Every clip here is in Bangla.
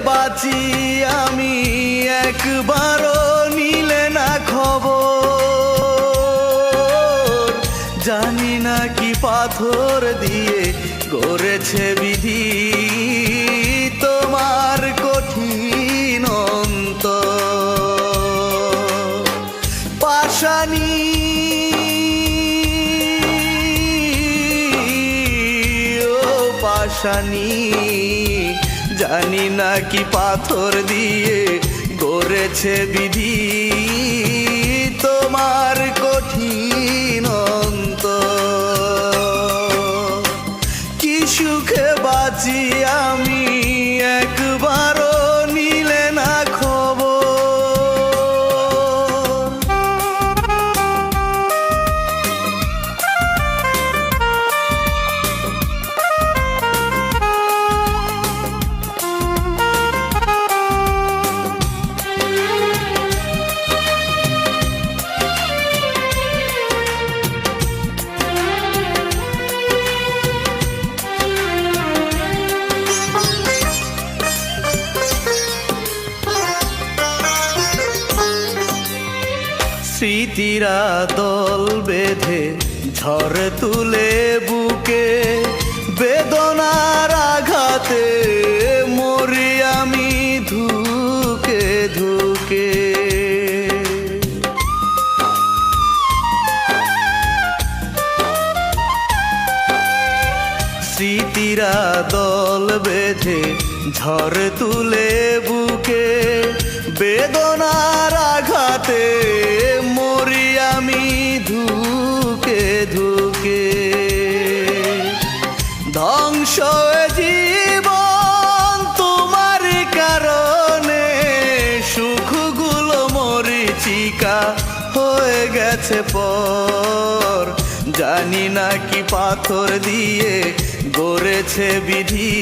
বাঁচি আমি একবারও নিলে না খবর, জানি না কি পাথর দিয়ে গড়েছে বিধি তোমার কঠিন অন্তর। পাষাণী পাষাণী জানি না কি পাথর দিয়ে গড়েছে বিধি তোমার কঠিন অন্তর। কি সুখে বাঁচি আমি একবারও নিলে না খবর। স্মৃতিরা দল বেঁধে ঝড় তুলে বুকে, বেদনার আঘাতে মরি আমি ধুকে ধুকে। স্মৃতিরা দল বেঁধে ঝড় তুলে বুকে, বেদনার আঘাতে মরি আমি ধুকে ধুকে। ধ্বংস জীবন তোমার কারণে, সুখগুলো মরীচিকা হয়ে গেছে পর, জানি না কি পাথর দিয়ে গড়েছে বিধি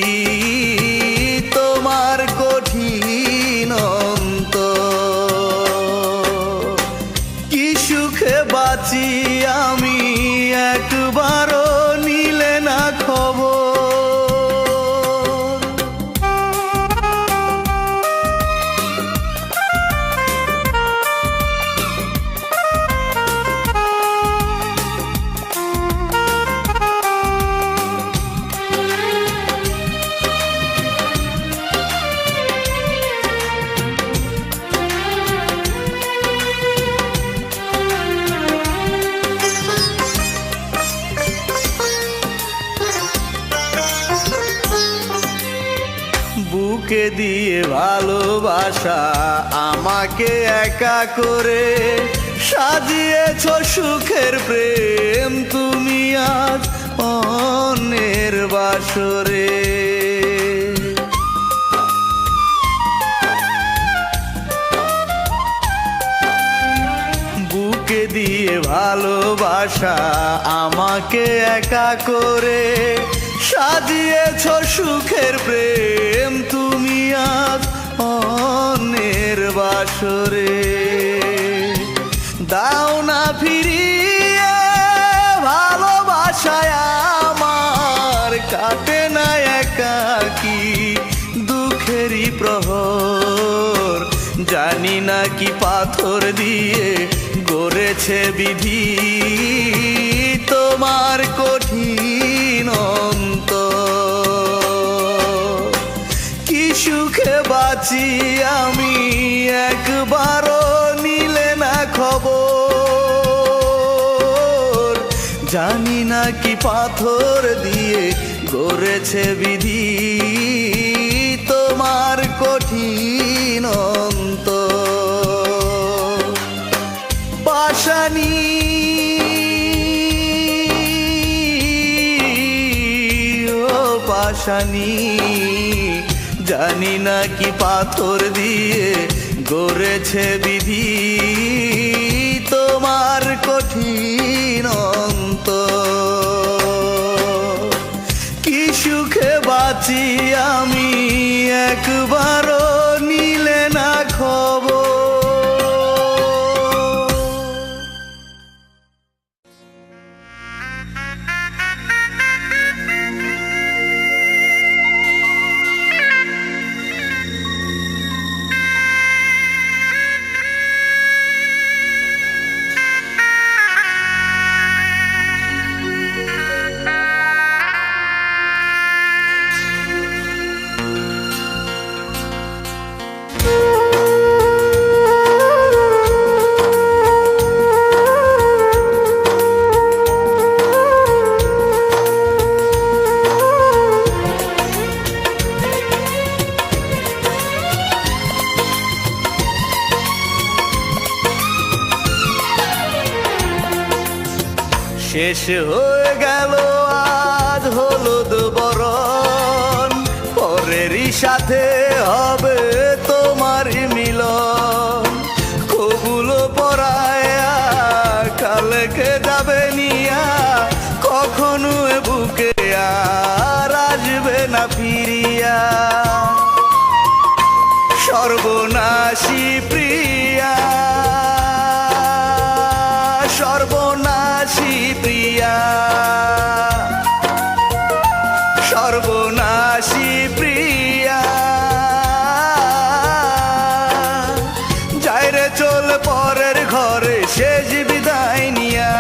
তোমার কঠিন অন্তর। কি সুখে বাঁচি আমি একবারও নিলে না খবর। বুকে দিয়ে ভালোবাসা আমাকে একা করে, সাজিয়েছ সুখের প্রেম তুমি আজ অন্যের বাসরে। বুকে দিয়ে ভালোবাসা আমাকে একা করে, সাজিয়েছ সুখের প্রেম তুমি আজ অন্যের বাসরে। দাও না ফিরিয়ে ভালোবাসায় আমার, কাটে না একাকী দুঃখেরই প্রহর, জানি না কি পাথর দিয়ে গড়েছে বিধি তোমার কঠিন অন্তর। কি সুখে বাঁচি আমি একবারও নিলে না খবর, জানি না কি পাথর দিয়ে গড়েছে বিধি তোমার কঠিন অন্তর। পাষাণী পাষাণী জানি না কি পাথর দিয়ে গড়েছে বিধি তোমার কঠিন অন্তর। কি সুখে বাঁচি আমি একবারও নিলে না খবর। শেষ হয়ে গেল আজ হলুদ বরণ, পরেরই সাথে হবে তোমার মিলন। কবুল পরায়া কালকে যাবে নিয়া, কখনো এ বুকে আর আসবে না ফিরিয়া। সর্বনাশী প্রিয়া, সর্বনাশী প্রিয়া, সর্বনাশী প্রিয়া। যাইরে চল পরের ঘরে শেষ বিদায় নিয়া।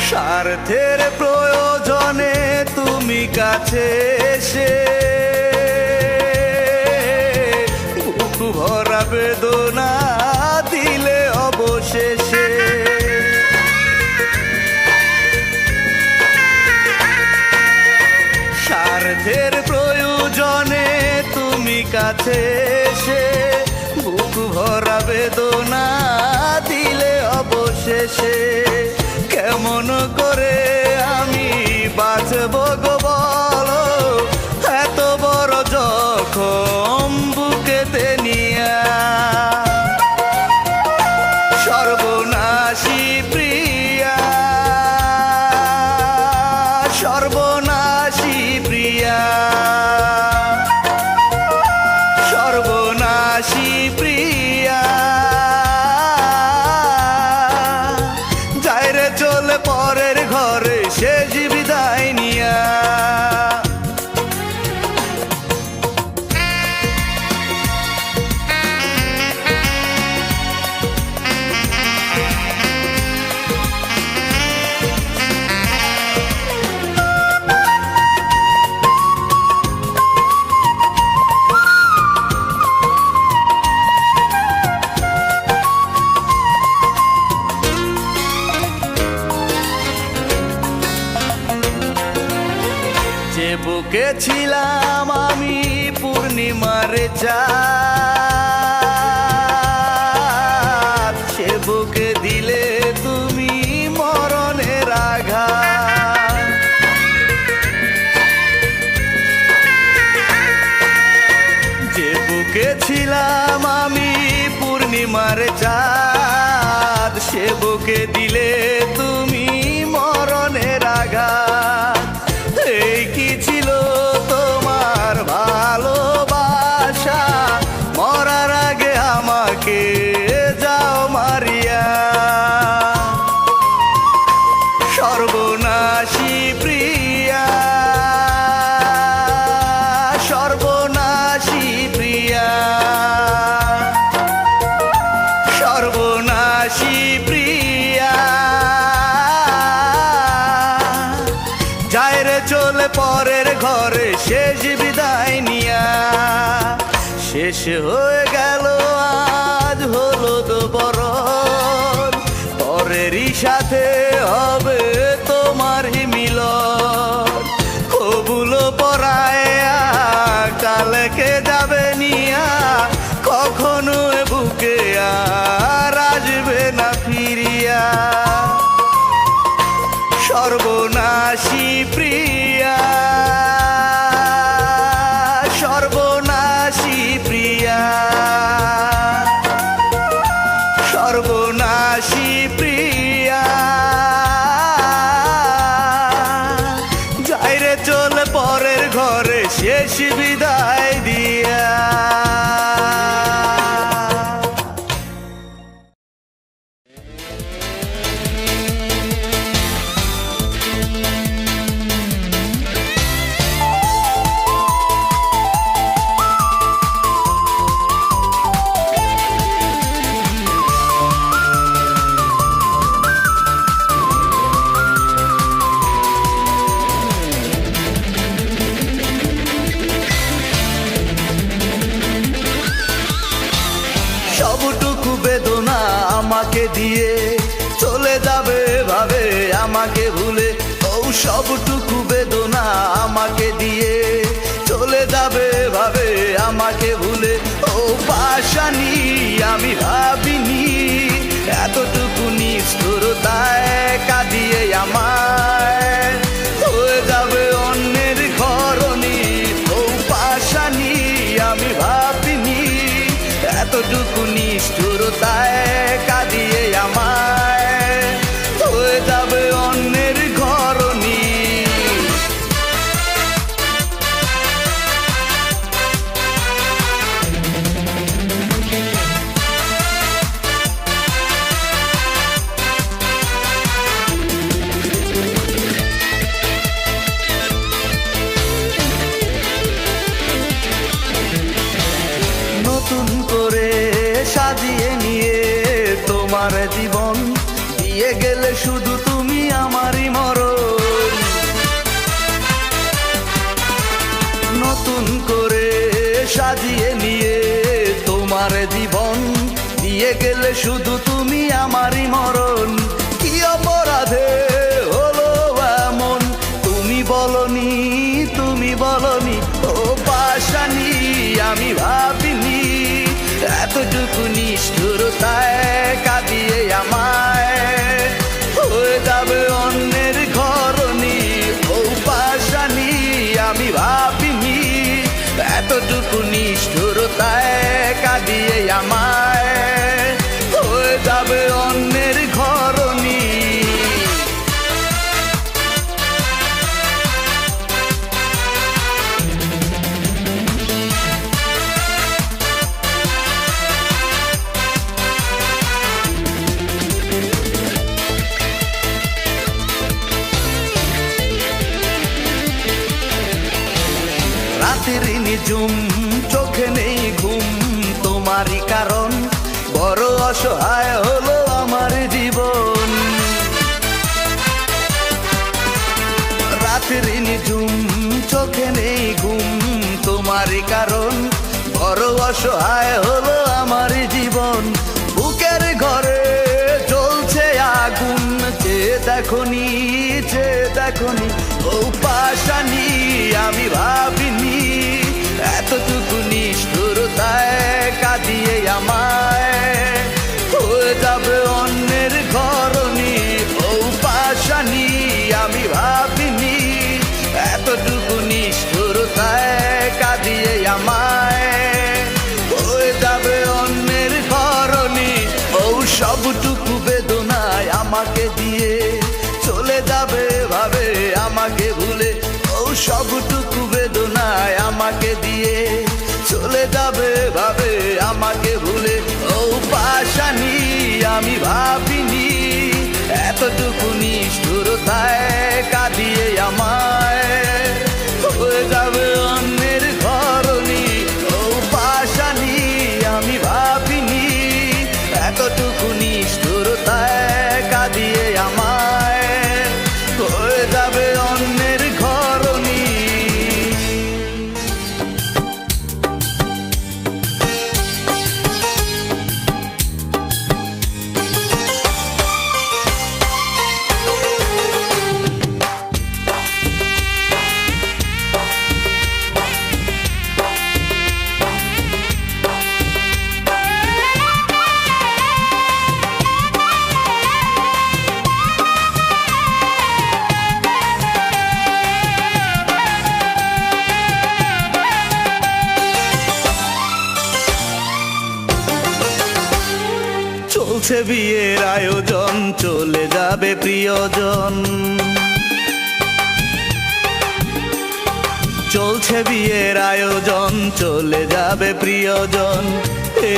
স্বার্থের প্রয়োজনে তুমি কাছে এসে বুক ভরা বেদনা দিলে অবশেষে। স্বার্থের প্রয়োজনে তুমি কাছে এসে বুক ভরা বেদনা দিলে অবশেষে। কেমন করে আমি বাঁচব গো বলো, এত বড় জখম বুকেতে নিয়া। সর্বনাশী প্রিয়া, সর্বনাশী প্রিয়া, সর্বনাশী প্রিয়া। যাইরে চলে পরের ঘরে শেষ বিদায় নিয়া। যে বুকে ছিলাম আমি পূর্ণিমার চাঁদ, সে বুকে দিলে তুমি মরণের আঘাত। যে বুকে ছিলাম আমি পূর্ণিমার চাঁদ, সে বুকে দিলে তুমি মরণের আঘাত। এই কি ছিল তোমার ভালোবাসা, মরার আগে আমাকে যাও মারিয়া। সর্বনাশী প্রিয়া, সর্বনাশী প্রিয়া, সর্বনাশী প্রিয়া। যাইরে চলে পরের ঘরে শেষ বিদায় নিয়া। শেষ হয়ে গেল আজ হলুদ বরণ, পরেরই সাথে হবে তোমার মিলন। কবুল পরায়া কালকে যাবে নিয়া, কখনো এ বুকে আর আসবে না ফিরিয়া। সর্বনাশী প্রিয়া, সর্বনাশী প্রিয়া, সর্বনাশী প্রিয়া। দিয়ে চলে যাবে ভাবে আমাকে ভুলে। ও সবটুকু বেদনা আমাকে দিয়ে চলে যাবে ভাবে আমাকে ভুলে। ও পাশানি আমি ভাবিনি এতটুকু নিষ্ঠুরতায় কাঁদিয়ে আমায় হয়ে যাবে অন্যের ঘরণী। ও পাশানি আমি ভাবিনি এতটুকু নিষ্ঠুরতায় কাঁদিয়ে আমায় হয়ে যাবে অন্যের ঘরণী। নতুন করে সাজিয়ে নিয়ে তোমার জীবন দিয়ে গেলে শুধু তুমি আমারই মরণ। নতুন করে সাজিয়ে নিয়ে তোমার জীবন দিয়ে গেলে শুধু তুমি আমারই মরণ। কি অপরাধে হলো এমন তুমি বলনি, তুমি বলনি। ও পাশানি আমি ভাবিনি এতটুকু নিষ্ঠুরতায় কাঁদিয়ে আমায় হয়ে যাবে অন্যের ঘরণী। ও পাশানি আমি ভাবিনি এতটুকু নিষ্ঠুরতায় কাঁদিয়ে আমায় হয়ে যাবে অন্যের ঘরণী। রাতের নিঝুম চোখে নেই ঘুম তোমারই কারণ বড় অসহায় হলো আমার জীবন। রাতের নিঝুম চোখে নেই ঘুম তোমারই কারণ বড় অসহায় হলো আমার জীবন। বুকের ঘরে জ্বলছে আগুন চেয়ে দেখনি, চেয়ে দেখনি। ও পাশানি আমি ভাবিনি এতটুকু নিষ্ঠুরতায় কাঁদিয়ে আমায় হয়ে যাবে অন্যের ঘরণী। ও পাশানি আমি ভাবিনি এতটুকু নিষ্ঠুরতায় কাঁদিয়ে আমায় হয়ে যাবে অন্যের ঘরণী। ও সবটুকু বেদনায় আমাকে দিয়ে চলে যাবে ভাবে আমাকে ভুলে। ও সবটুকু বেদনায় আমাকে দিয়ে চলে যাবে ভাবে আমাকে ভুলে। ও পাশানি আমি ভাবিনি এতটুকু নিষ্ঠুরতায় কাঁদিয়ে আমায় হয়ে যাবে অন্যের ঘরণী। ও পাশানি আমি ভাবিনি এতটুকু নিষ্ঠুরতায় কাঁদিয়ে আমায় হয়ে যাবে অন্যের ঘরণী। চলছে বিয়ের আয়োজন চলে যাবে প্রিয়জন। চলছে বিয়ের আয়োজন চলে যাবে প্রিয়জন।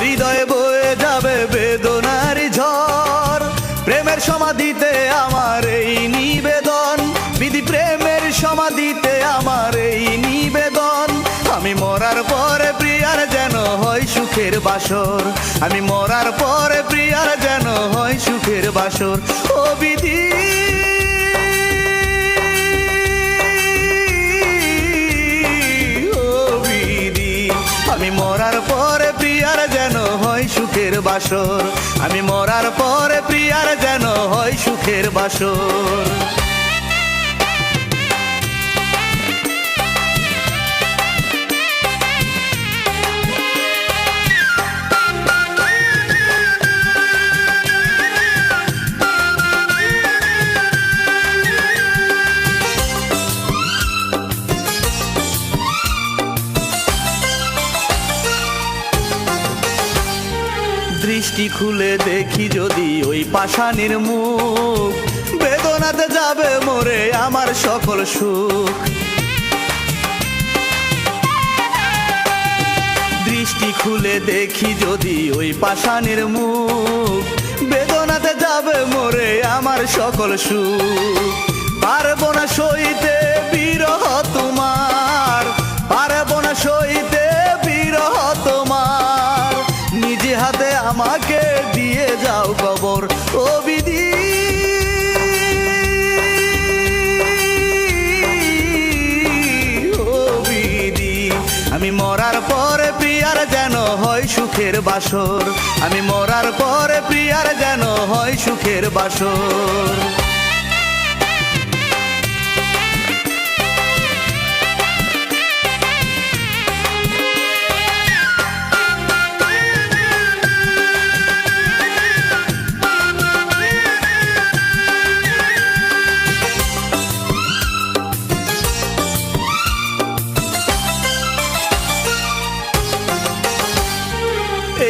হৃদয়ে বয়ে যাবে বেদনার ঝড়। প্রেমের সমাধিতে আমার এই নিবেদন, বিধি প্রেমের সমাধিতে আমার এই নিবেদন। আমি মরার পরে প্রিয়ার যেন হয় সুখের বাসর। আমি মরার পরে প্রিয়ার যেন হয় সুখের বাসর। ও বিধি আমি মরার পরে প্রিয়ার যেন হয় সুখের বাসর। আমি মরার পরে প্রিয়ার যেন হয় সুখের বাসর। দৃষ্টি খুলে দেখি যদি ওই পাষাণীর মুখ, বেদনাতে যাবে মরে আমার সকল সুখ। দৃষ্টি খুলে দেখি যদি ওই পাষাণীর মুখ, বেদনাতে যাবে মরে আমার সকল সুখ। পারবো না সইতে বিরহ তোমার, পারবো না সইতে বিরহ তোমার, নিজে হাতে আমাকে দিয়ে যাও কবর। ও বিধি ও বিধি, আমি মরার পরে প্রিয়ার যেন হয় সুখের বাসর। আমি মরার পরে প্রিয়ার যেন হয় সুখের বাসর।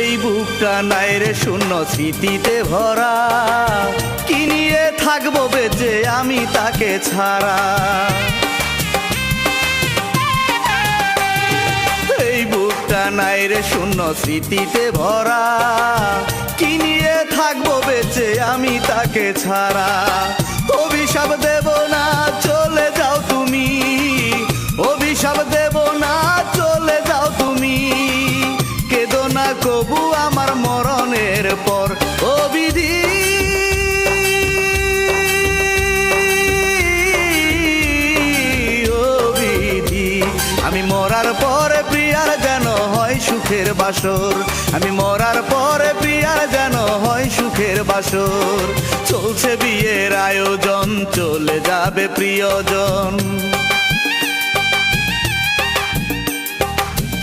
এই বুকটা নাই রে শূন্য স্মৃতিতে ভরা, কি নিয়ে থাকবো বেঁচে আমি তাকে ছাড়া। এই বুকটা নাই রে শূন্য স্মৃতিতে ভরা, কি নিয়ে থাকবো বেঁচে আমি তাকে ছাড়া। অভিশাপ দেব না চলে যাও তুমি, অভিশাপ দেব না চলে যাও তুমি, কেঁদো না কবু আমার মরণের পর। ও বিধি ও বিধি, আমি মরার পরে প্রিয়ার যেন হয় সুখের বাসর। আমি মরার পরে প্রিয়ার যেন হয় সুখের বাসর। চলছে বিয়ের আয়োজন, চলে যাবে প্রিয়জন।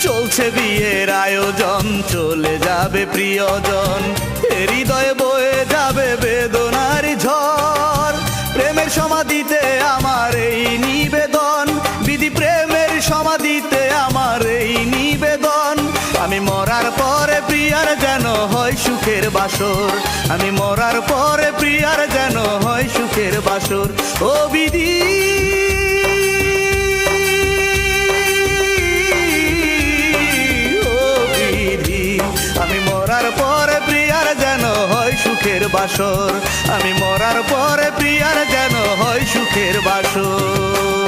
চলছে বিয়ের আয়োজন, চলে যাবে প্রিয়জন। হৃদয়ে বয়ে যাবে বেদনার ঝড়। প্রেমের সমাধিতে আমার এই নিবেদন, বিধি প্রেমের সমাধিতে আমার এই নিবেদন। আমি মরার পরে প্রিয়ার যেন হয় সুখের বাসর। আমি মরার পরে প্রিয়ার যেন হয় সুখের বাসর। ও বিধি আমি মরার পরে প্রিয়ার যেন হয় সুখের বাসর। আমি মরার পরে প্রিয়ার যেন হয় সুখের বাসর।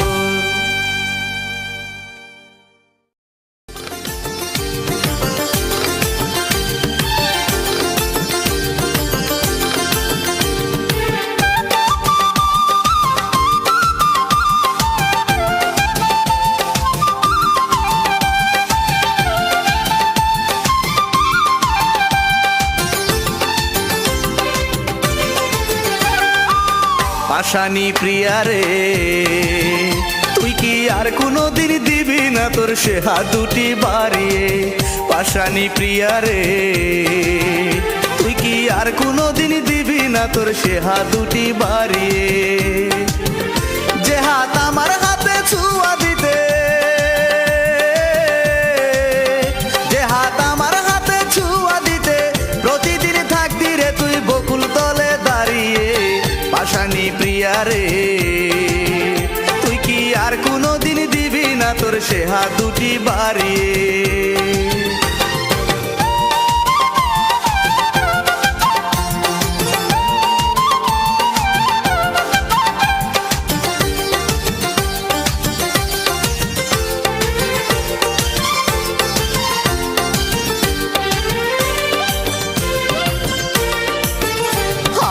পাষাণী প্রিয়া রে, তুই কি আর কোনোদিন দিবি না তোর সে হাত দুটি বাড়িয়ে। পাষাণী প্রিয়া রে, তুই কি আর কোনোদিন দিবি না তোর সে হাত দুটি বাড়িয়ে। যে হাত আমার হাতে ছুঁয়া দিতে, যে হাত আমার হাতে ছুঁয়া দিতে প্রতিদিন থাকবি রে তুই বকুল তলে দাঁড়িয়ে। পাষাণী প্রিয়া রে, তুই কি আর কোনোদিন দিবি না তোর সে হাত দুটি বাড়িয়ে।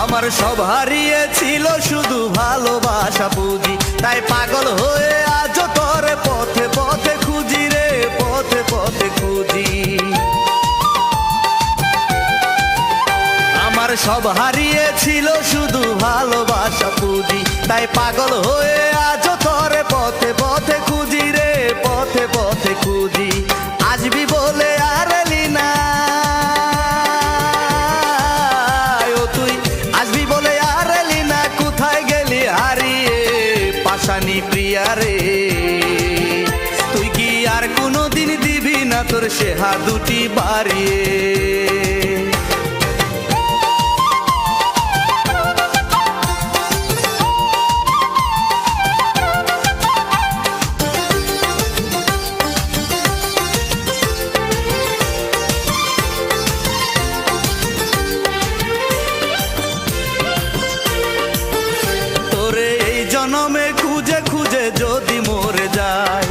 আমার সব হারিয়েছিল শুধু ভালোবাসা পুঁজি, তাই পাগল হয়ে আজ তোরে পথে পথে খুঁজি রে, পথে পথে খুঁজি। আমার সব হারিয়েছিল শুধু ভালোবাসা পুঁজি, তাই পাগল হয়ে আজও তোরে পথে পথে খুঁজি রে, পথে পথে খুঁজি। আসবি বলে আর এলি না, ও তুই আসবি বলে আর এলি না, কোথায় গেলি হারিয়ে পাশানি প্রিয়া রে। তুই কি আর কোনোদিন দিবি না তোর সে হাত দুটি বাড়িয়ে? জন্মে খুঁজে খুঁজে যদি মরে যায়,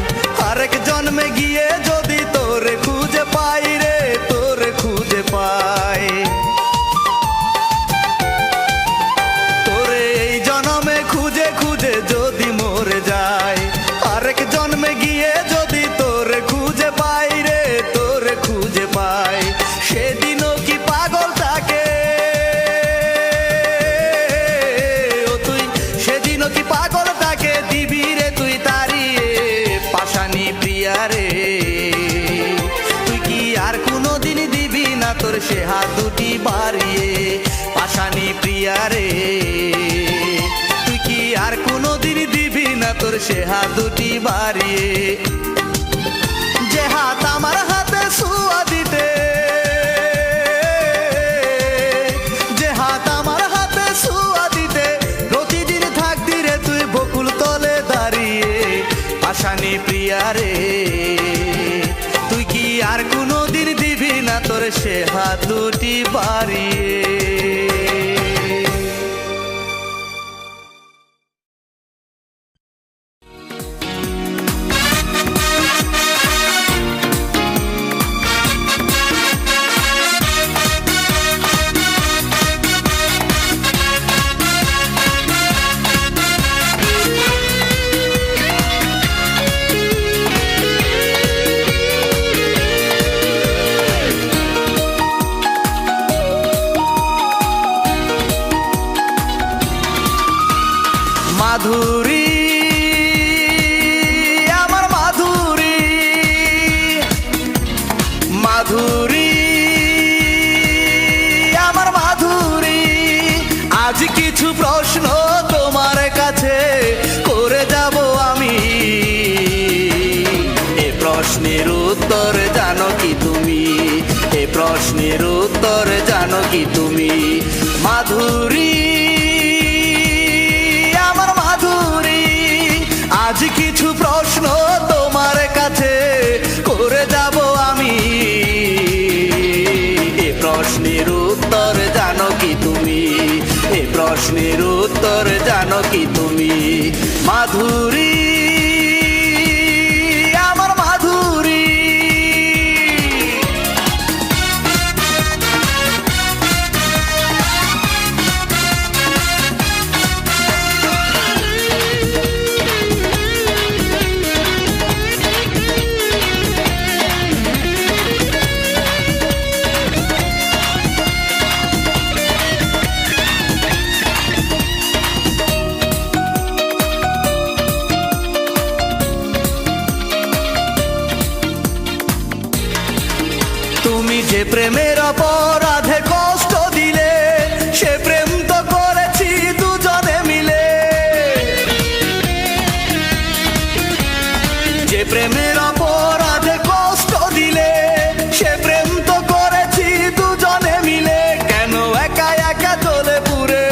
আরেক জন্মে গিয়ে যদি তোরে খুঁজে পাই রে, তোরে খুঁজে পাই। তোরে এই জন্মে খুঁজে খুঁজে যদি মরে যায়, আরেক জন্মে গিয়ে যদি তোরে খুঁজে পাই রে, তোরে খুঁজে পাই। সেদিনও কি পাগল থাকে, ও তুই সেদিনও কি পাগল তাকে দিবি রে তুই তাড়িয়ে পাশানি প্রিয়া রে। তুই কি আর কোনোদিন দিবি না তোর সে হাত দুটি বাড়িয়ে পাশানি প্রিয়া রে? তুই কি আর কোনোদিন দিবি না তোর সে হাত দুটি বাড়িয়ে? যে হাত আমার হাতে ছোঁয়া দিতে, যে হাত আমার হাতে ছোঁয়া দিতে প্রতিদিন থাকতি রে তুই বকুল তলে দাঁড়িয়ে পাশানি প্রিয়া রে। তুই কি আর কোনোদিন দিবি না তোর সে হাত দুটি বাড়িয়ে? মাধুরী আমার মাধুরী, মাধুরী আমার মাধুরী, আজ কিছু প্রশ্ন তোমার কাছে করে যাব আমি। এ প্রশ্নের উত্তর জানো কি তুমি, এ প্রশ্নের উত্তর জানো কি তুমি? মাধুরী আজ কিছু প্রশ্ন তোমার কাছে করে যাব আমি। এ প্রশ্নের উত্তর জানো কি তুমি, এ প্রশ্নের উত্তর জানো কি তুমি? মাধুরী আমার মাধুরী। তুমি যে প্রেমের অপরাধে কষ্ট দিলে, সে প্রেম তো করেছি দুজনে মিলে। যে প্রেমের অপরাধে কষ্ট দিলে, সে প্রেম তো করেছি দুজনে মিলে। কেন একা একা জ্বলে পুড়ে,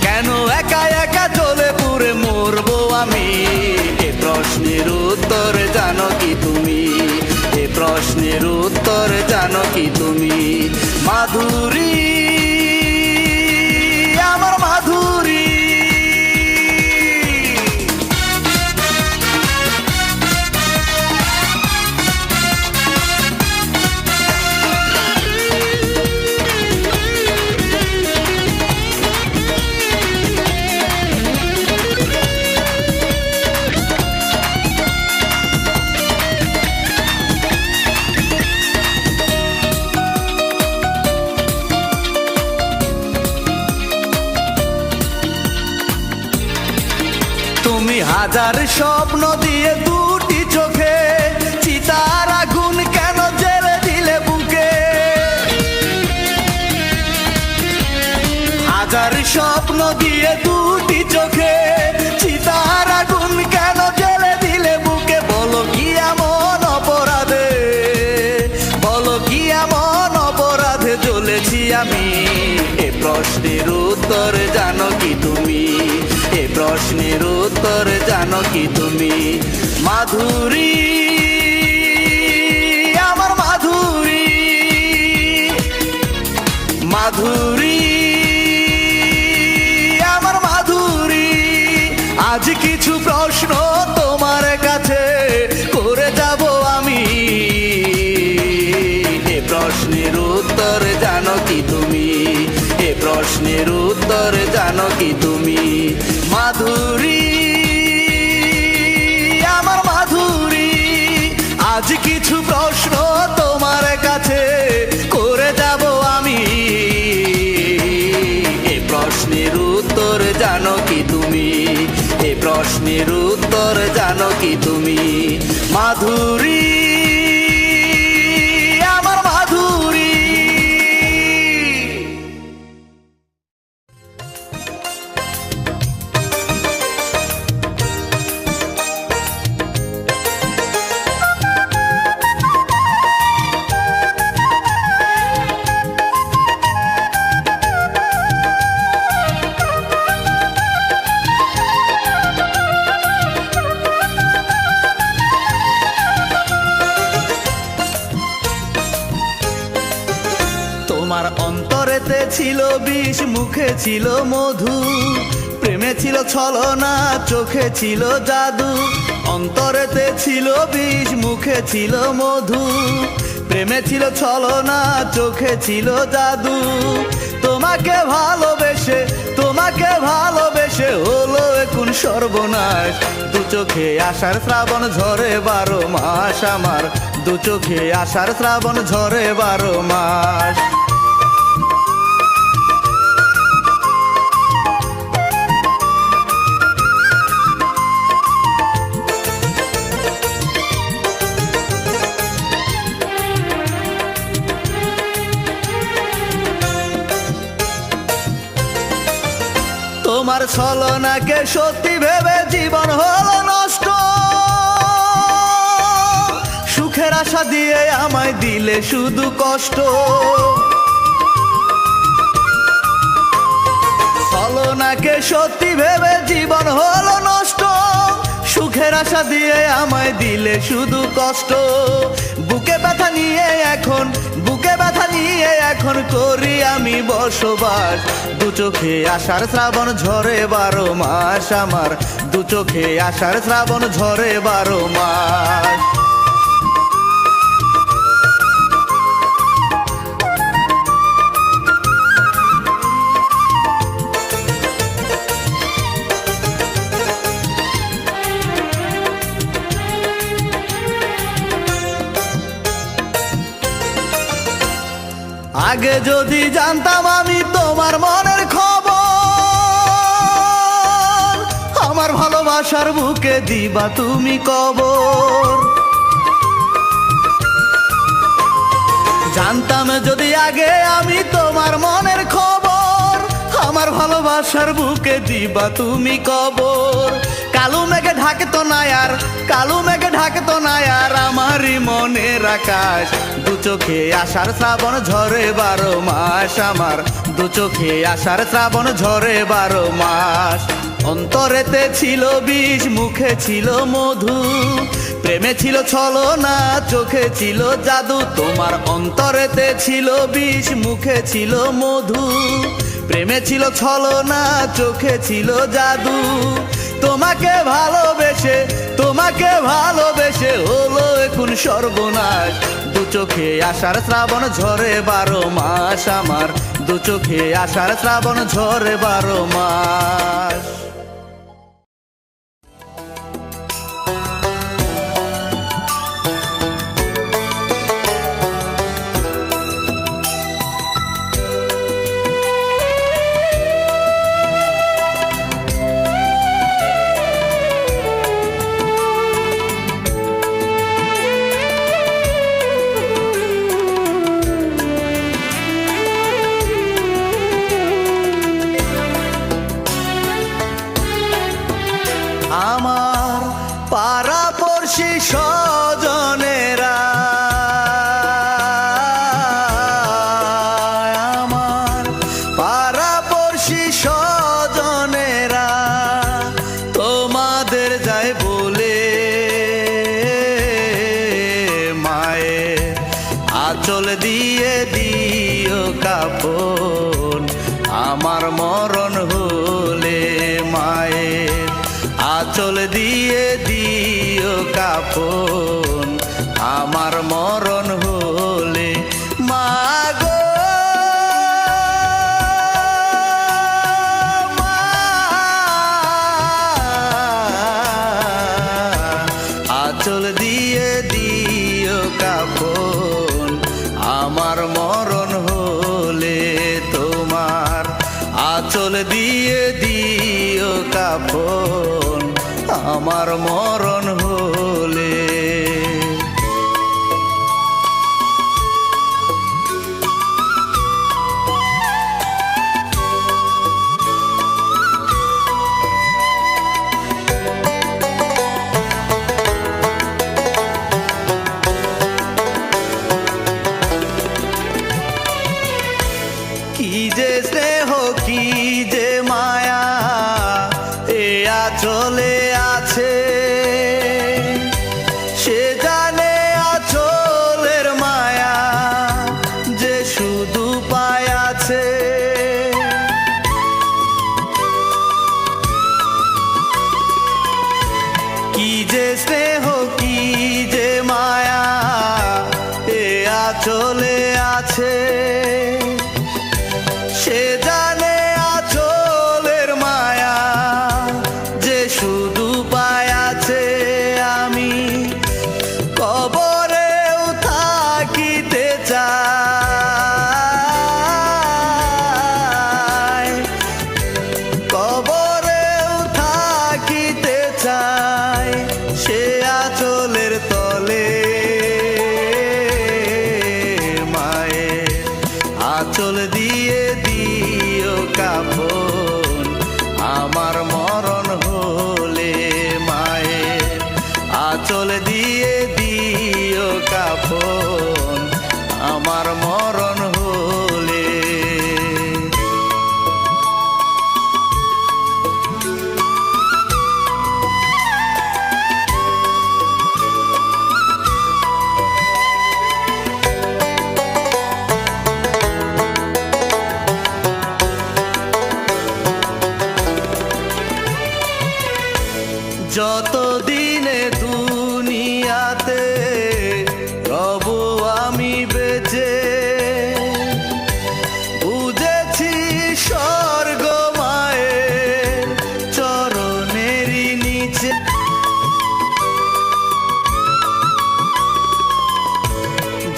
কেন একা একা জ্বলে পুড়ে মরবো আমি? এ প্রশ্নের উত্তর জানো কি তুমি, এ প্রশ্নের উত্তর জানো কি তুমি? মাধুরী আমার মাধুরী। তুমি হাজার স্বপ্ন দিয়ে দুটি চোখে চিতার আগুন কেন জ্বেলে দিলে বুকে হাজার স্বপ্ন দিয়ে দুটি চোখে চিতার আগুন কেন জ্বেলে দিলে বুকে বলো কি এমন অপরাধে বলো কি এমন অপরাধে জ্বলেছি আমি এ প্রশ্নের উত্তর জানো কি তুমি এ প্রশ্নের উত্তর জানো কি তুমি মাধুরী আমার মাধুরী মাধুরী আমার মাধুরী আজ কিছু প্রশ্ন তোমার কাছে করে যাব আমি এ প্রশ্নের উত্তর জানো কি তুমি এ প্রশ্নের উত্তর জানো কি তুমি মাধুরী আমার মাধুরী আজ কিছু প্রশ্ন তোমার কাছে করে যাব আমি এ প্রশ্নের উত্তর জানো কি তুমি এ প্রশ্নের উত্তর জানো কি তুমি মাধুরী আমার মাধুরী তোমার অন্তরেতে ছিল বিষ মুখে ছিল মধু প্রেমে ছিল ছলনা চোখে ছিল জাদু অন্তরেতে ছিল বিষ মুখে ছিল মধু প্রেমে ছিল ছলনা চোখে ছিল জাদু তোমাকে ভালোবেসে হলো এখন সর্বনাশ দু চোখে আষাঢ় শ্রাবণ ঝরে 12 মাস আমার দু চোখে আষাঢ় শ্রাবণ ঝরে 12 মাস তোমার ছলনাকে সত্যি ভেবে জীবন হলো নষ্ট সুখের আশা দিয়ে আমায় দিলে শুধু কষ্ট ছলনাকে সত্যি ভেবে জীবন হলো নষ্ট সুখের আশা দিয়ে আমায় দিলে শুধু কষ্ট বুকে ব্যথা নিয়ে এখন করি আমি বসবাস দু চোখে আষাঢ় শ্রাবণ ঝরে 12 মাস আমার দু চোখে আষাঢ় শ্রাবণ ঝরে 12 মাস আগে যদি জানতাম আমি তোমার মনের খবর আমার ভালোবাসার বুকে দিবা তুমি কবর জানতাম যদি আগে আমি তোমার মনের খবর আমার ভালোবাসার বুকে দিবা তুমি কবর কালো মেঘে ঢাকে তো না আর আমারই মনের আকাশ দু চোখে আষাঢ় শ্রাবণ ঝরে 12 মাস আমার দু চোখে আষাঢ় শ্রাবণ ঝরে 12 মাস অন্তরেতে ছিল বিষ মুখে ছিল মধু প্রেমে ছিল ছলনা চোখে ছিল জাদু তোমার অন্তরেতে ছিল বিষ মুখে ছিল মধু প্রেমে ছিল ছলনা চোখে ছিল জাদু তোমাকে ভালোবেসে হলো এখন সর্বনাশ দু চোখে আষাঢ় শ্রাবণ ঝরে 12 মাস আমার দু চোখে আষাঢ় শ্রাবণ ঝরে 12 মাস আমার পাড়াপড়শি স্বজনেরা, আমার পাড়াপড়শি স্বজনেরা তোমাদের যায় বলে, মায়ের আঁচল দিয়ে দিও কাপন আমার মরণ হলে, মায়ের আঁচল দিয়ে দিও কাপন আমার মরণ হলে। মাগো আঁচল দিয়ে দিও কাপন আমার মরণ হলে, তোমার আঁচল দিয়ে দিও কাপন আমার মরণ হলে। কি যে স্নেহ কি যে মায়া এ আঁচলে আছে, সে জানে আঁচলের মায়া যে শুধু পায় আছে। কি যে স্নেহ কি যে মায়া এ আঁচলে আছে, সে জানে আঁচলের মায়া যে শুধু পায় আছে। আমি কবরেও থাকিতে চাই, কবরেও থাকিতে চাই সে আঁচলের তলে, মায়ের আঁচল দিয়ে দিও কাপন আমার মরণ হলে, মায়ের আঁচল দিয়ে দিও কাপন আমার মরণ হলে। যত দিনে দুনিয়াতে রব আমি বেঁচে, বুঝেছি স্বর্গ মায়ের চরণেরই নিচে।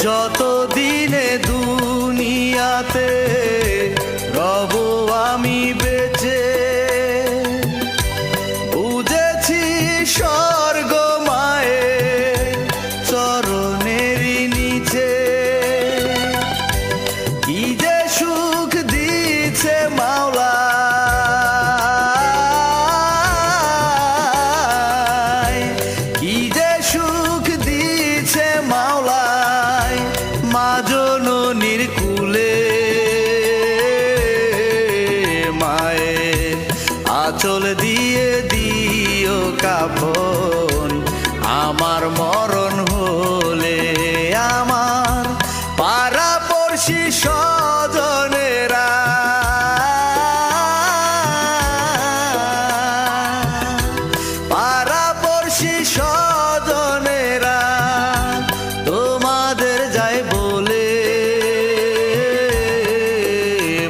যত দিনে দুনিয়াতে রব আমি বেঁচে, বুঝেছি স্বর্গ মায়ের চরণেরই নিচে। কি যে সুখ দিছে মাওলা, কি যে সুখ দিছে মাওলায় মা জননীর কুলে, মায়ের আঁচল দিয়ে দিও কাপন আমার মরণ হলে, আমার পাড়াপড়শি স্বজনেরা, পাড়াপড়শি স্বজনেরা তোমাদের যায় বলে,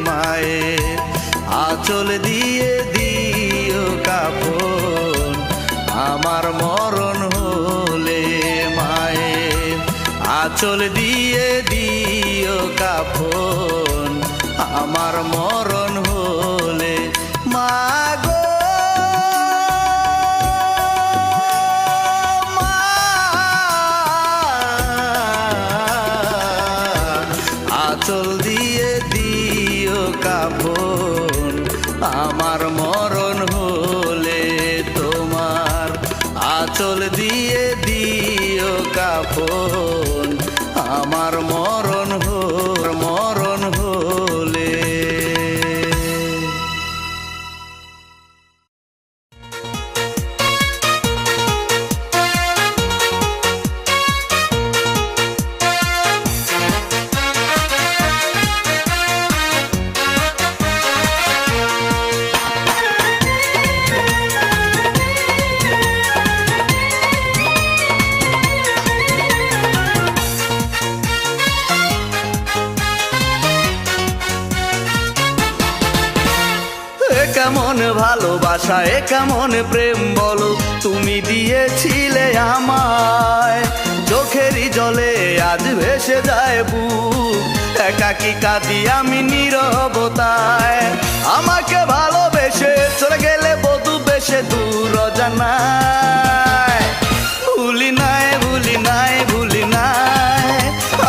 মায়ের আঁচল দিয়ে দিও কাপন আমার মরণ হলে, মায়ের আঁচল দিয়ে দিও কাপন আমার মরণ হলে। মাগো আঁচল দিয়ে দিও কাপন আমার মরণ হলে, তোমার আঁচল দিয়ে দিও কাফন, আমার মরণ হলে। কেমন ভালোবাসা, এ কেমন প্রেম বলো, তুমি দিয়েছিলে আমায়। চোখেরই জলে আজ ভেসে যায় বুক, একাকী কাঁদি আমি নীরবতায়। আমাকে ভালোবেসে চলে গেলে বধূ বেশে দূর অজানায়। ভুলি নাই ভুলি নাই ভুলি নাই,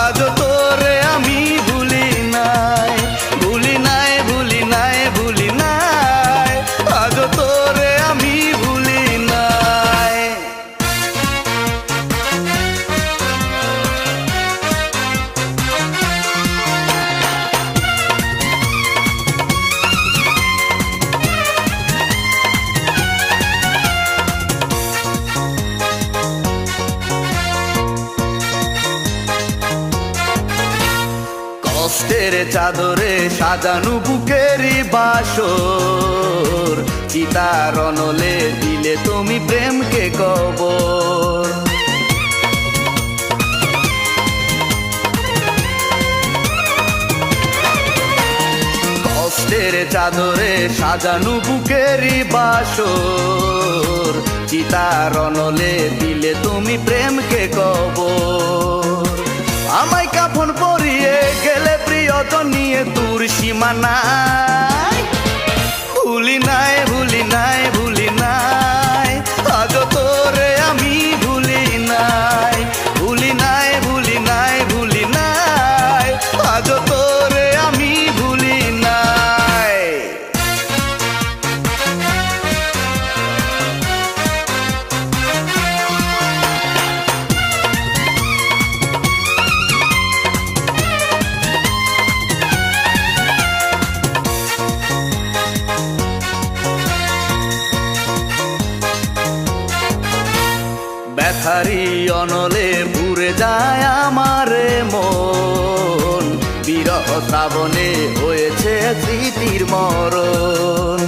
আজও তোরে আমি ভুলি নাই। ভুলি নাই ভুলি নাই ভুলি নাই, আজও তোরে আমি ভুলি নাই। কষ্টের চাদরে সাজানো বুকেরই বাসর, চিতার অনলে দিলে তুমি প্রেমকে কবর। কষ্টের চাদরে সাজানো বুকেরই বাসর, চিতার অনলে দিলে তুমি প্রেমকে কবর। আমায় কাফন পরিয়ে গেলে প্রিয়জন নিয়ে দূর সীমানায়। ভুলি নাই ভুলি নাই ভুলি নাই, আজও তোরে আমি ভুলি নাই। ভুলি নাই ভুলি নাই ভুলি নাই, আজও তোরে আমি ভুলি নাই। ব্যথারি অনলে পুরে যায় আমার মন, বিরহ শ্রাবণে হয়েছে স্মৃতির মরণ।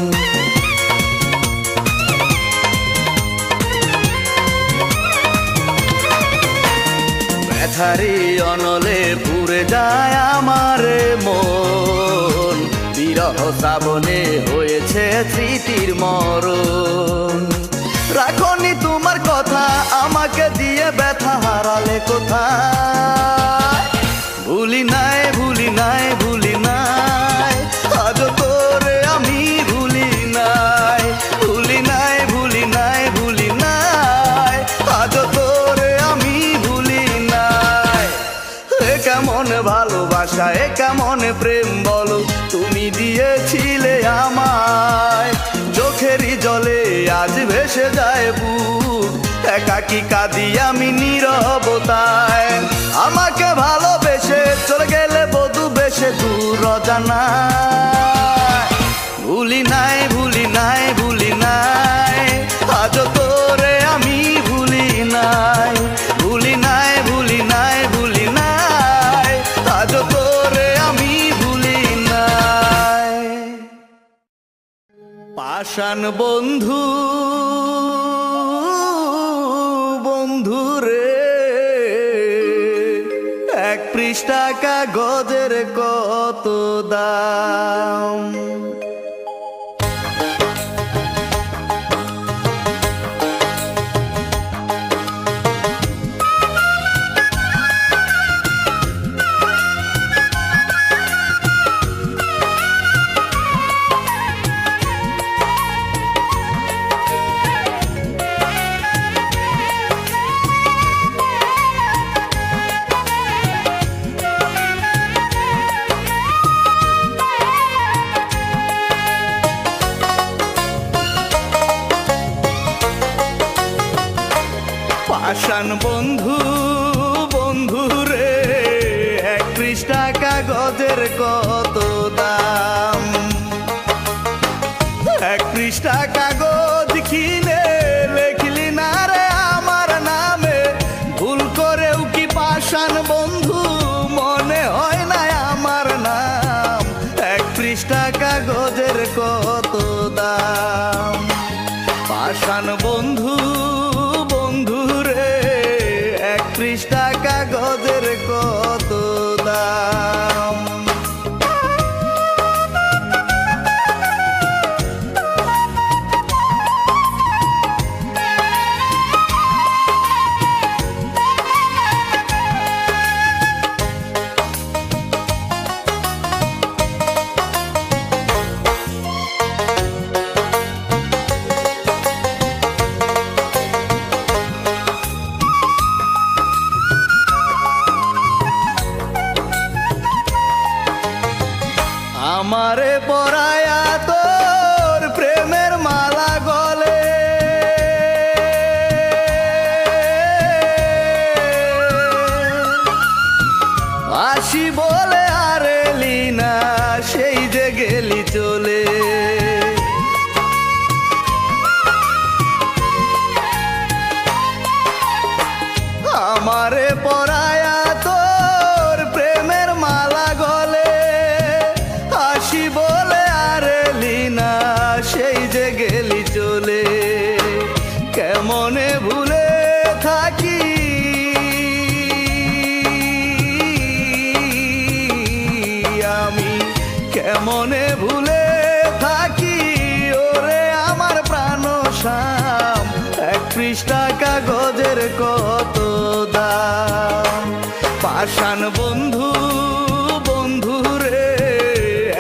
ব্যথারি অনলে পুরে যায় আমার মন, বিরহ শ্রাবণে হয়েছে স্মৃতির মরণ। রাখনি তোমার কথা আমাকে দিয়ে ব্যথা হারালে কোথায়। ভুলি নাই ভুলি নাই ভুলি নাই, আজও তোরে আমি ভুলি নাই। ভুলি নাই ভুলি নাই ভুলি নাই, আজও তোরে আমি ভুলি নাই। এ কেমন ভালোবাসা, এ কেমন প্রেম বলো, তুমি দিয়েছিলে আমায়। চোখেরই জলে আজ ভেসে যায় বুক, একাকী কাঁদি আমি নীরবতায়। আমাকে ভালোবেসে চলে গেলে বধূ বেশে দূর অজানায়। ভুলি নাই ভুলি নাই ভুলি নাই, আজও তোরে আমি ভুলি নাই। ভুলি নাই ভুলি নাই ভুলি নাই, আজও তোরে আমি ভুলি নাই। পাষাণ বন্ধু বন্ধু রে, এক পৃষ্ঠা কাগজের কত দাম। পাষাণ বন্ধু বন্ধু রে, 1 পৃষ্ঠা কাগজের কত দাম। 1 পৃষ্ঠা কাগজ কিনে লিখলি না রে আমার নামে, ভুল করেও কি পাষাণ বন্ধু মনে হয় না আমার নাম। 1 পৃষ্ঠা কাগজের কত দাম। পাষাণ বন্ধু বন্ধু রে, 1 পৃষ্ঠা কাগজের কত দাম। আমারে পরায়া তোর প্রেমের মালা গলে, আসি বলে আর এলি না, সেই যে গেলি চলে। আমারে পরায়া তোর প্রেমের মালা গলে, আসি বলে আর এলি না, সেই যে গেলি চলে। কেমনে ভুলে থাকি আমি, কেমনে ভুলে থাকি ওরে আমার প্রাণ শ্যাম। 1 পৃষ্ঠা কাগজের কত দাম। পাষাণ বন্ধু বন্ধু রে,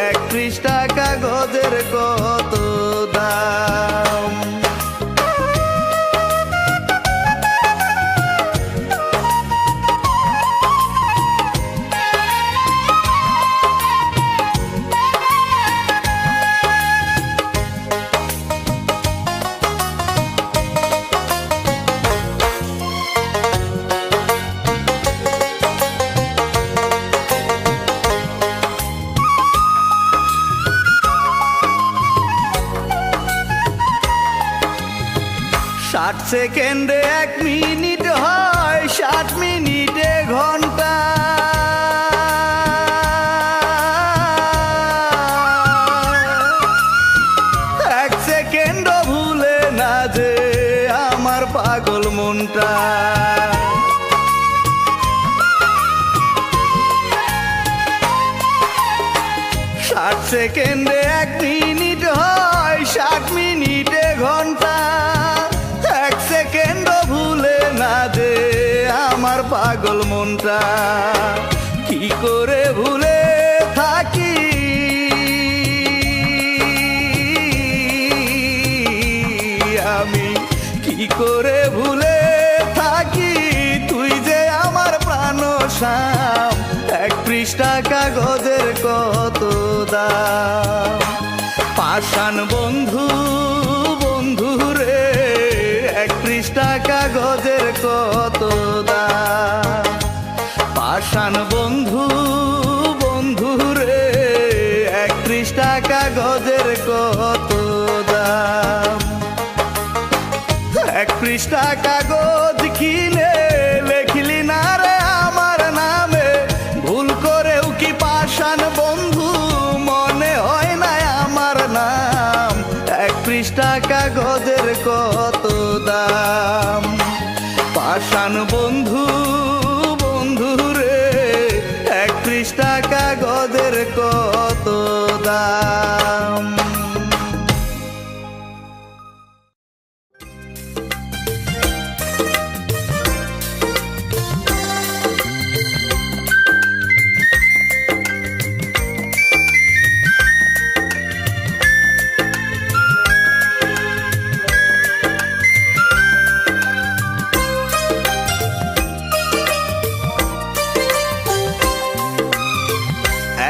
1 পৃষ্ঠা কাগজের কত দাম। ষাট সেকেন্ডে 1 মিনিট হয়, 60 মিনিটে ঘন্টা। এক সেকেন্ডও ভুলে না যে আমার পাগল মনটা। 60 সেকেন্ডে 1 মিনিট হয়, 60 মিনিটে ঘন্টা। এক সেকেন্ডও ভুলে না যে আমার পাগল মনটা। কি করে ভুলে থাকি আমি, কি করে ভুলে থাকি তুই যে আমার প্রাণ শ্যাম। 1 পৃষ্ঠা কাগজের কত দাম। পাষাণ বন্ধু বন্ধু রে, 1 পৃষ্ঠা কাগজের কত দাম। পাষাণ বন্ধু বন্ধু রে, 1 পৃষ্ঠা কাগজের কত দাম। 1 পৃষ্ঠা কাগজ কিনে লিখলি না রে আমার নামে, ভুল করেও কি পাষাণ বন্ধু মনে হয় না আমার নাম। 1 পৃষ্ঠা কাগজের কত দাম। পাষাণ বন্ধু বন্ধু রে, 1 পৃষ্ঠা কাগজের কত দাম।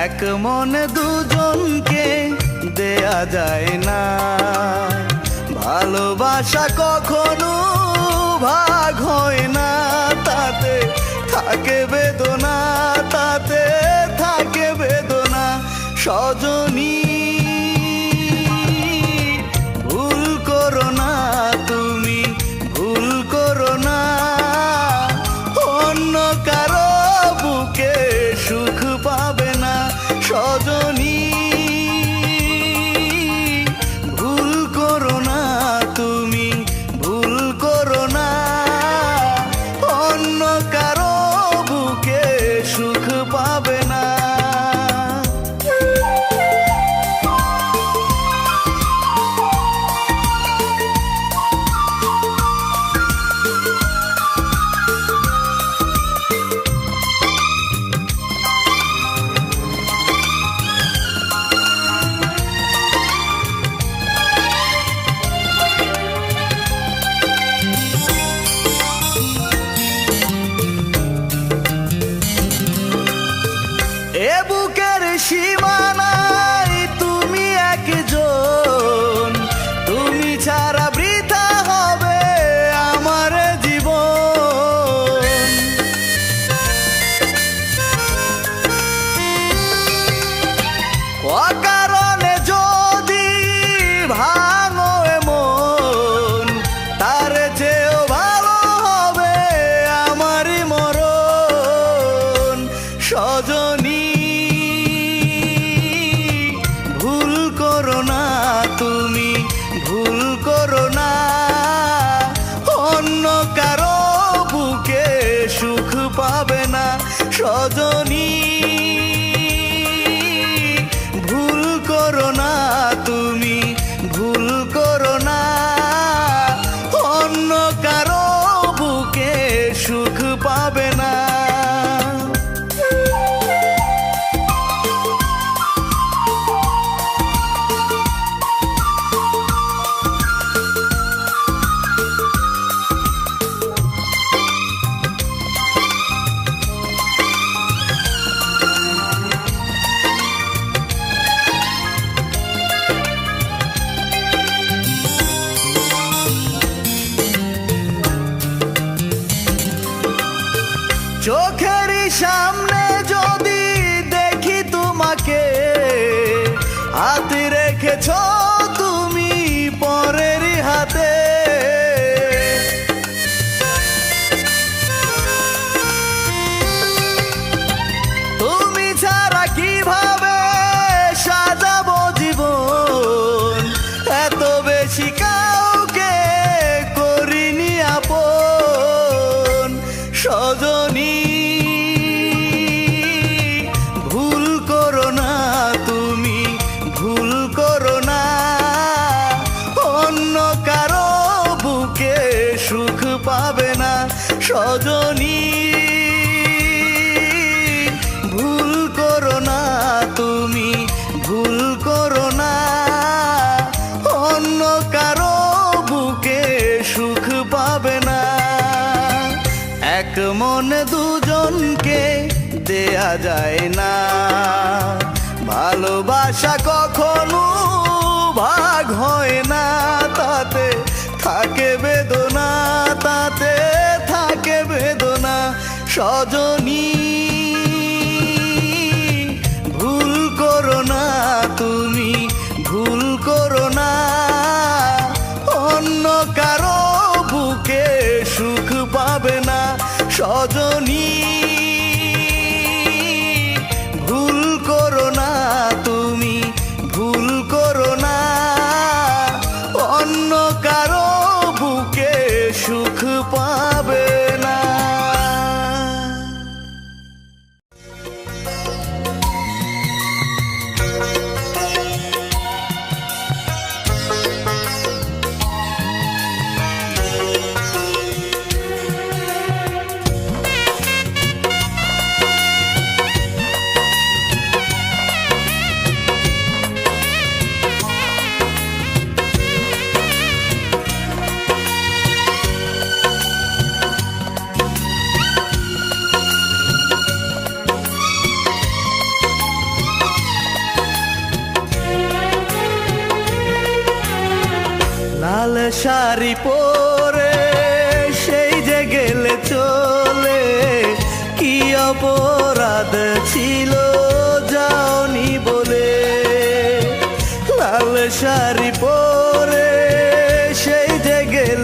এক মনে দুজনকে দেয়া যায় না, ভালোবাসা কখনো ভাগ হয় না, তাতে থাকে বেদনা, তাতে থাকে বেদনা। সজনী ভুল করো না, তুমি ভুল করো না, অন্য কারো বুকে সুখ পাবে না। সজনী ভুল করো না, তুমি ভুল করো না, অন্য কারো বুকে সুখ পাবে না। এ বুকের সীমানায় তুমি একজন, তুমি ছাড়া বৃথা হবে আমার জীবন। অকারণে যদি ভাঙো এ মন, তার চেয়েও ভালো হবে আমারই মরণ। সজনী ভুল করো না, তুমি ভুল করো না, অন্য কারো বুকে সুখ পাবে না। সজনী ভুল করো না, তুমি ভুল করো না, অন্য কারো বুকে সুখ পাবে না। চোখেরই সামনে যদি দেখি তোমাকে, হাতে রেখেছ তুমি পরের হাতে। তুমি ছাড়া কিভাবে সাজাবো জীবন, এত বেশি কাউকে করিনি আপন। সজনী ভুল করো না, তুমি ভুল করো না, অন্য কারো বুকে সুখ পাবে না। সজনী ভুল করো না, তুমি ভুল করো না, অন্য কারো বুকে সুখ পাবে না। এক মনে দুজনকে দেয়া যায় না, ভালোবাসা কখনো ভাগ হয় না, তাতে থাকে বেদনা, তাতে থাকে বেদনা। সজনী ভুল করো না, তুমি ভুল করো না, অন্য কারো বুকে সুখ পাবে না। সজনী ভুল করো না, তুমি ভুল করো না, অন্য কারো বুকে সুখ পাবে না। লাল শাড়ি পরে সে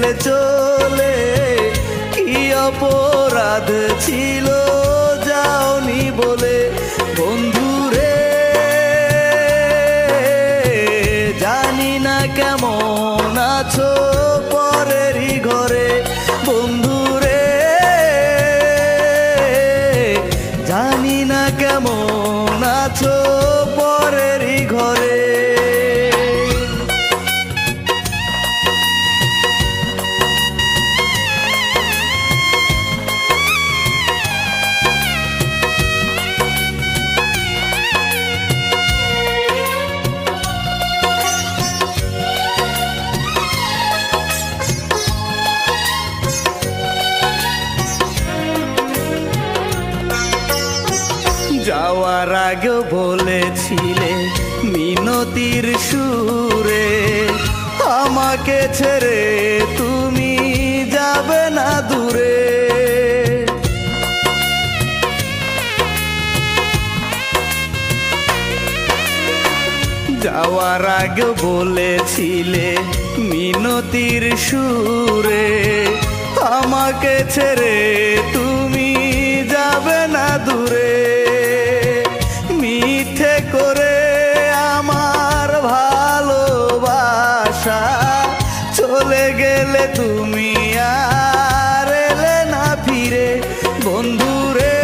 গেলে চলে, কি অপরাধ ছিল যাওনি বলে। বন্ধুরে জানি না কেমন আছো পরেরই ঘরে, বন্ধুরে জানি না কেমন আছো পরেরই ঘরে। যাওয়ার আগেও বলেছিলে মিনতির সুরে, আমাকে ছেড়ে তুমি যাবে না দূরে। যাওয়ার আগেও বলেছিলে মিনতির সুরে, আমাকে ছেড়ে তুমি যাবে না দূরে। মিথ্যে করে আমার ভালোবাসা চলে গেলে তুমি আর এলে না ফিরে। বন্ধুরে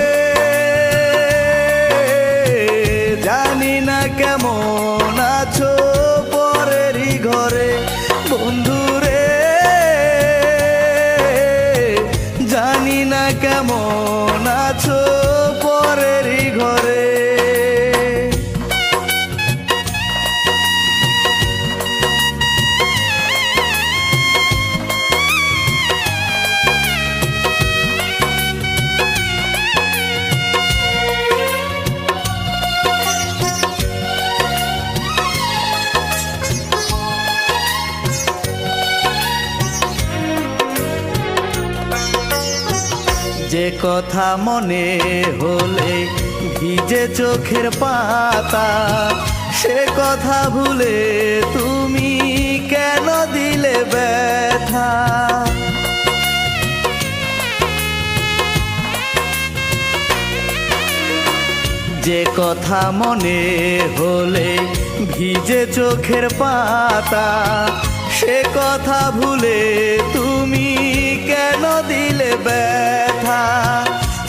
জানি না কেমন আছো পরেরই ঘরে, বন্ধুরে জানি না কেমন আছো পরেরই ঘরে। যে কথা মনে হলে ভিজে চোখের পাতা, সে কথা ভুলে তুমি কেন দিলে ব্যথা। যে কথা মনে হলে ভিজে চোখের পাতা, সে কথা ভুলে তুমি কেন দিলে ব্যথা।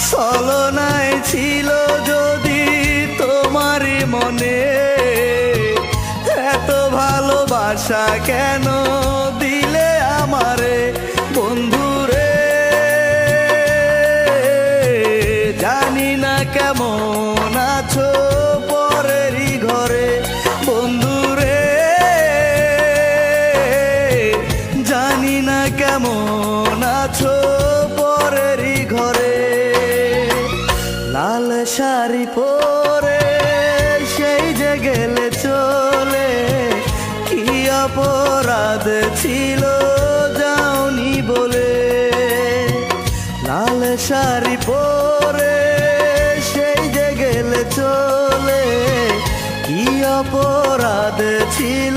ছলনায় ছিল যদি তোমারই মনে, এত ভালোবাসা কেন দিলে আমারে। বন্ধুরে জানি না কেমন আছো পরেরই ঘরে, বন্ধুরে জানি না কেমন আছো পরেরই ঘরে। লাল শাড়ি পরে সেই যে গেলে চলে, কি অপরাধ ছিল যাওনি বলে। লাল শাড়ি পরে সেই যে গেলে চলে, কি অপরাধ ছিল